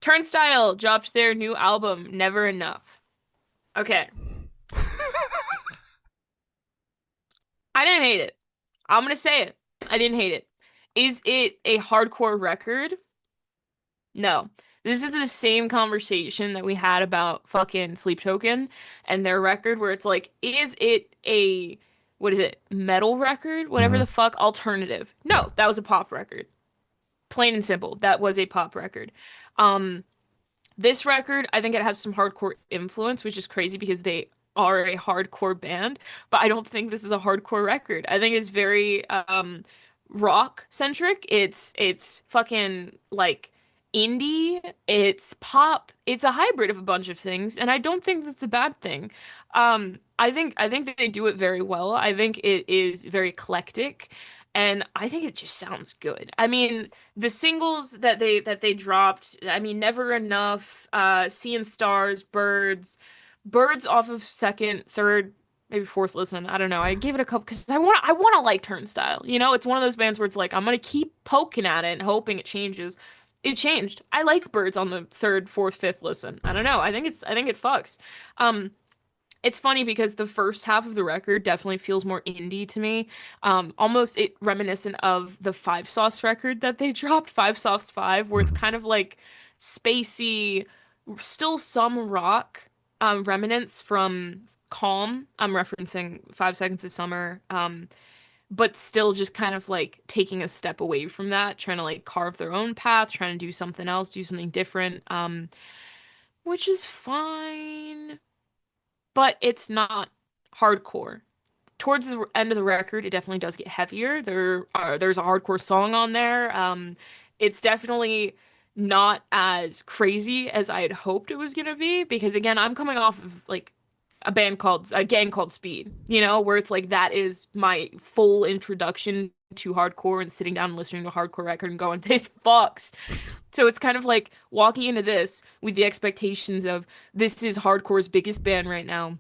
Turnstile dropped their new album, Never Enough. Okay, I didn't hate it. I'm gonna say it. I didn't hate it. Is it a hardcore record? No. This is the same conversation that we had about fucking Sleep Token and their record, where it's like, is it a, what is it, metal record? Whatever Hmm. the fuck, alternative. Yeah. No, that was a pop record. Plain and simple. That was a pop record. Um, This record, I think it has some hardcore influence, which is crazy because they are a hardcore band, but I don't think this is a hardcore record. I think it's very rock centric. It's fucking like indie, it's pop, it's a hybrid of a bunch of things, and I don't think that's a bad thing. I think that they do it very well. I think it is very eclectic, and I think it just sounds good. I mean, the singles that they dropped, I mean, Never Enough, Seeing Stars, Birds off of second, third, maybe fourth listen. I don't know. I gave it a couple because I want to like Turnstile. You know, it's one of those bands where it's like I'm gonna keep poking at it and hoping it changes. It changed. I like Birds on the third, fourth, fifth listen. I don't know. I think it fucks. Um, it's funny because the first half of the record definitely feels more indie to me. Almost it reminiscent of the Five Sauce record that they dropped, Five Sauce 5, where it's Hmm. kind of like spacey, still some rock, remnants from Calm. I'm referencing 5 Seconds of Summer. But still just kind of like taking a step away from that, trying to like carve their own path, trying to do something else, do something different. Which is fine, but it's not hardcore. Towards the end of the record, it definitely does get heavier. There's a hardcore song on there. It's definitely not as crazy as I had hoped it was gonna be because again, I'm coming off of like a gang called Speed, you know, where it's like that is my full introduction to hardcore and sitting down and listening to a hardcore record and going, this fucks. So it's kind of like walking into this with the expectations of this is hardcore's biggest band right now.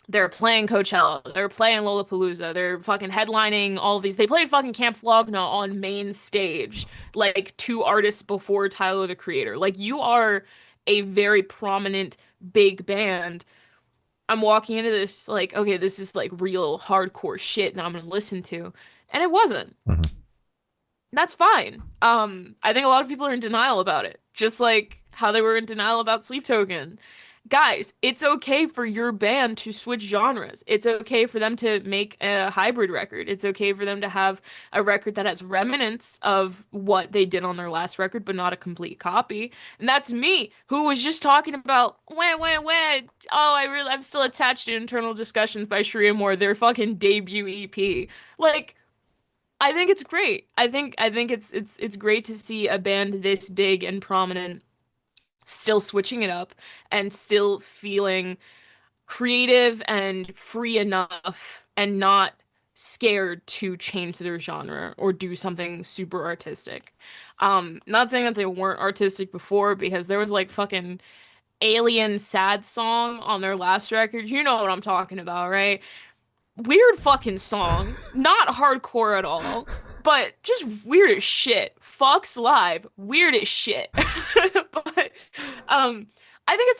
They're playing Coachella. They're playing Lollapalooza. They're fucking headlining all of these. They played fucking Camp Flogna on main stage, like 2 artists before Tyler the Creator. Like you are a very prominent big band. I'm walking into this like, okay, this is like real hardcore shit that I'm gonna listen to. And it wasn't. Hmm. That's fine. I think a lot of people are in denial about it, just like how they were in denial about Sleep Token. Guys, it's okay for your band to switch genres. It's okay for them to make a hybrid record. It's okay for them to have a record that has remnants of what they did on their last record, but not a complete copy. And that's me, who was just talking about, when. Oh, I'm still attached to Internal Discussions by Sharia Moore, their fucking debut EP. Like, I think it's great. I think it's great to see a band this big and prominent still switching it up and still feeling creative and free enough and not scared to change their genre or do something super artistic. Not saying that they weren't artistic before because there was like fucking alien sad song on their last record. You know what I'm talking about, right? Weird fucking song. Not hardcore at all, but just weird as shit. Fox Live, weird as shit. But um I think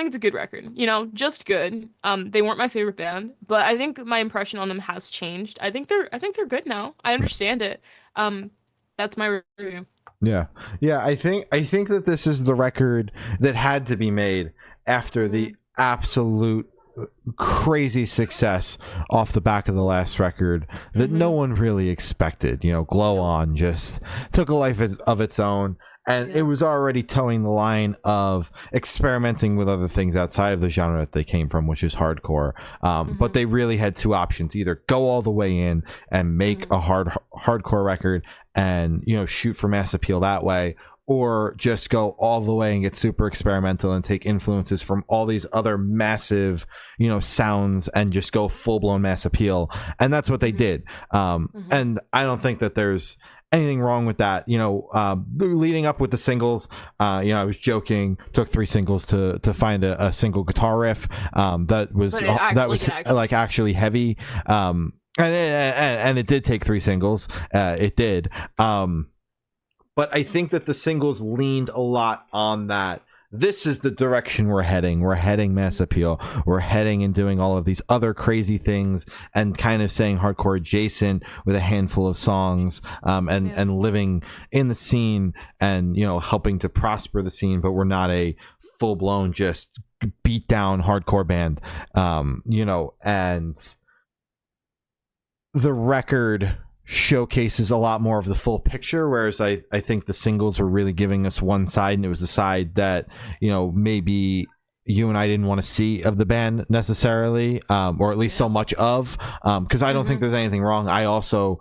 it's a good record, you know, just good. They weren't my favorite band, but I think my impression on them has changed. I think they're good now. I understand it. Um that's my review. Yeah, yeah. I think that this is the record that had to be made after Hmm. the absolute crazy success off the back of the last record that no Hmm. one really expected. Glow Nope. On just took a life of its own. And it Yeah. was already towing the line of experimenting with other things outside of the genre that they came from, which is hardcore. But Hmm. they really had two options: either go all the way in and make Hmm. a hardcore record and shoot for mass appeal that way, or just go all the way and get super experimental and take influences from all these other massive sounds and just go full-blown mass appeal. And that's what they Hmm. did. Hmm. And I don't think that there's anything wrong with that. Leading up with the singles, I was joking, took 3 singles to find a single guitar riff that was But it that actually was could actually like sing. actually heavy. And it did take 3 singles. It did. but I think that the singles leaned a lot on that. This is the direction we're heading. We're heading mass appeal. We're heading and doing all of these other crazy things and kind of saying hardcore adjacent with a handful of songs, and living in the scene and, helping to prosper the scene, but we're not a full blown just beat down hardcore band. And the record showcases a lot more of the full picture, whereas I think the singles were really giving us one side, and it was the side that maybe you and I didn't want to see of the band necessarily, or at least so much of, because I don't think there's anything wrong. I also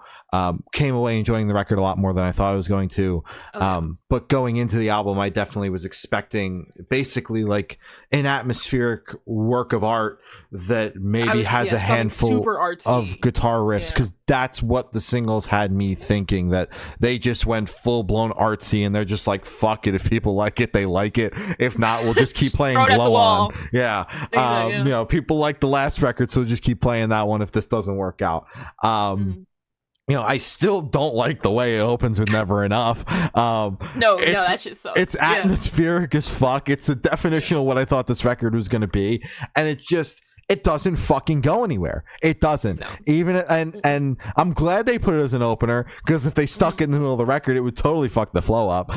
came away enjoying the record a lot more than I thought I was going to. But going into the album, I definitely was expecting basically like an atmospheric work of art that maybe has a handful of guitar riffs, because that's what the singles had me thinking, that they just went full-blown artsy and they're just like, fuck it, if people like it, they like it, if not, we'll just keep playing Glow On. People like the last record, so we'll just keep playing that one if this doesn't work out. I still don't like the way it opens with Never Enough. That shit sucks. It's atmospheric as fuck. It's the definition of what I thought this record was going to be, and it doesn't fucking go anywhere. It doesn't. No. Even and I'm glad they put it as an opener, because if they stuck it in the middle of the record, it would totally fuck the flow up.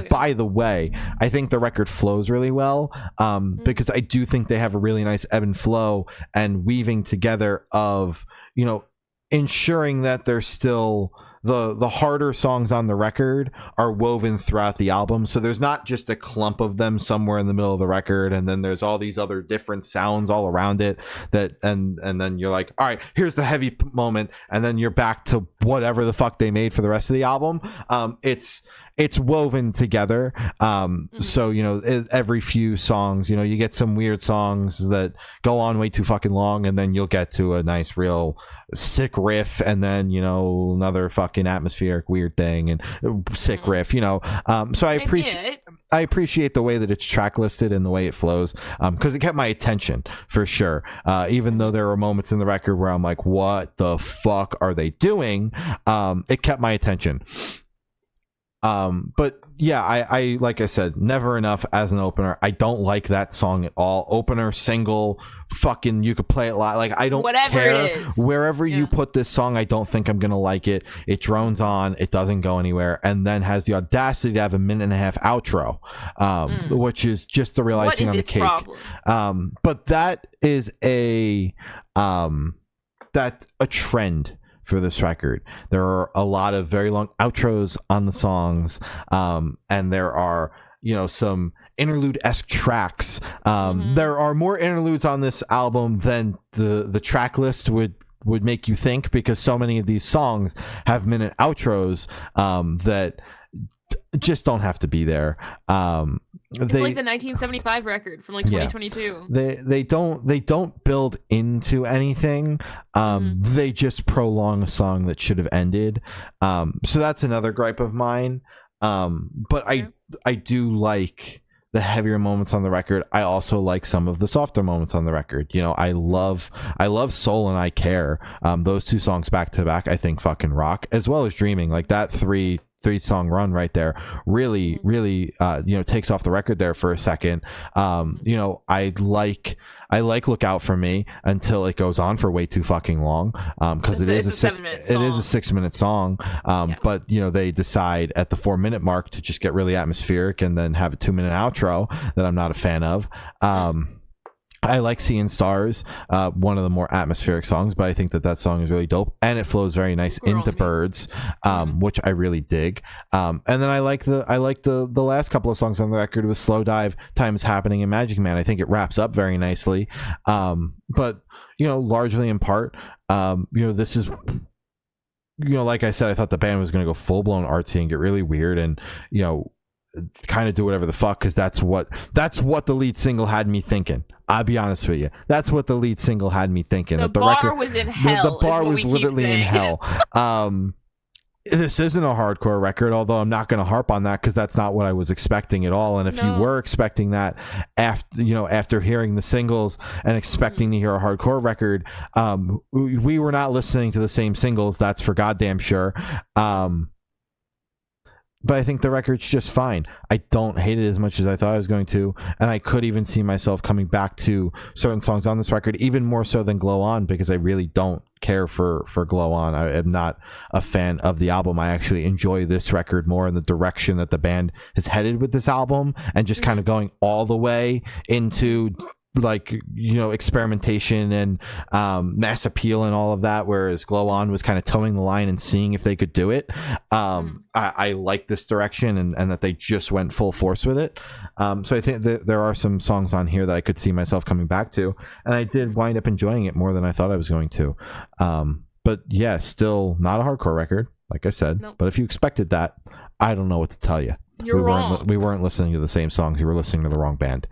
By the way, I think the record flows really well, because I do think they have a really nice ebb and flow and weaving together of ensuring that there's still the harder songs on the record are woven throughout the album, so there's not just a clump of them somewhere in the middle of the record and then there's all these other different sounds all around it and then you're like, all right, here's the heavy moment, and then you're back to whatever the fuck they made for the rest of the album. It's woven together. So every few songs, you get some weird songs that go on way too fucking long, and then you'll get to a nice real sick riff, and then another fucking atmospheric weird thing and sick riff. So I appreciate the way that it's track listed and the way it flows, because it kept my attention for sure, even though there were moments in the record where I'm like, what the fuck are they doing? It kept my attention. But yeah, I like I said, Never Enough as an opener, I don't like that song at all. Opener, single, fucking, you could play it live, like I don't care wherever you put this song. I don't think I'm gonna like it. It drones on, it doesn't go anywhere, and then has the audacity to have a 1.5-minute outro, which is just the real icing on the cake. But that is that's a trend for this record. There are a lot of very long outros on the songs, and there are some interlude-esque tracks. There are more interludes on this album than the track list would make you think, because so many of these songs have minute outros that just don't have to be there. It's like the 1975 record from like 2022. They don't build into anything. They just prolong a song that should have ended. So that's another gripe of mine. But I do like the heavier moments on the record. I also like some of the softer moments on the record. I love Soul and I Care. Those two songs back to back, I think fucking rock, as well as Dreaming. Like that three-song run right there really takes off the record there for a second. I like Look Out For Me until it goes on for way too fucking long, because it is a 6-minute song. But they decide at the 4-minute mark to just get really atmospheric and then have a 2-minute outro that I'm not a fan of. I like Seeing Stars, one of the more atmospheric songs, but I think that song is really dope, and it flows very nice into Birds, which I really dig. And then I like the last couple of songs on the record with Slow Dive, Time Is Happening, and Magic Man. I think it wraps up very nicely. But largely in part, this is, like I said, I thought the band was going to go full blown artsy and get really weird and kind of do whatever the fuck, because that's what the lead single had me thinking. I'll be honest with you, that's what the lead single had me thinking. The bar was in hell. The bar was literally in hell. This isn't a hardcore record, although I'm not going to harp on that because that's not what I was expecting at all. And if you were expecting that after hearing the singles and expecting to hear a hardcore record, we were not listening to the same singles. That's for goddamn sure. but I think the record's just fine. I don't hate it as much as I thought I was going to, and I could even see myself coming back to certain songs on this record, even more so than Glow On, because I really don't care for Glow On. I am not a fan of the album. I actually enjoy this record more in the direction that the band has headed with this album, and just kind of going all the way into like, you know, experimentation and mass appeal and all of that, whereas Glow On was kind of towing the line and seeing if they could do it. I like this direction, and that they just went full force with it. So I think that there are some songs on here that I could see myself coming back to, and I did wind up enjoying it more than I thought I was going to. But yeah, still not a hardcore record, like I said. Nope. But if you expected that, I don't know what to tell you. You're wrong. We weren't listening to the same songs. You were listening to the wrong band.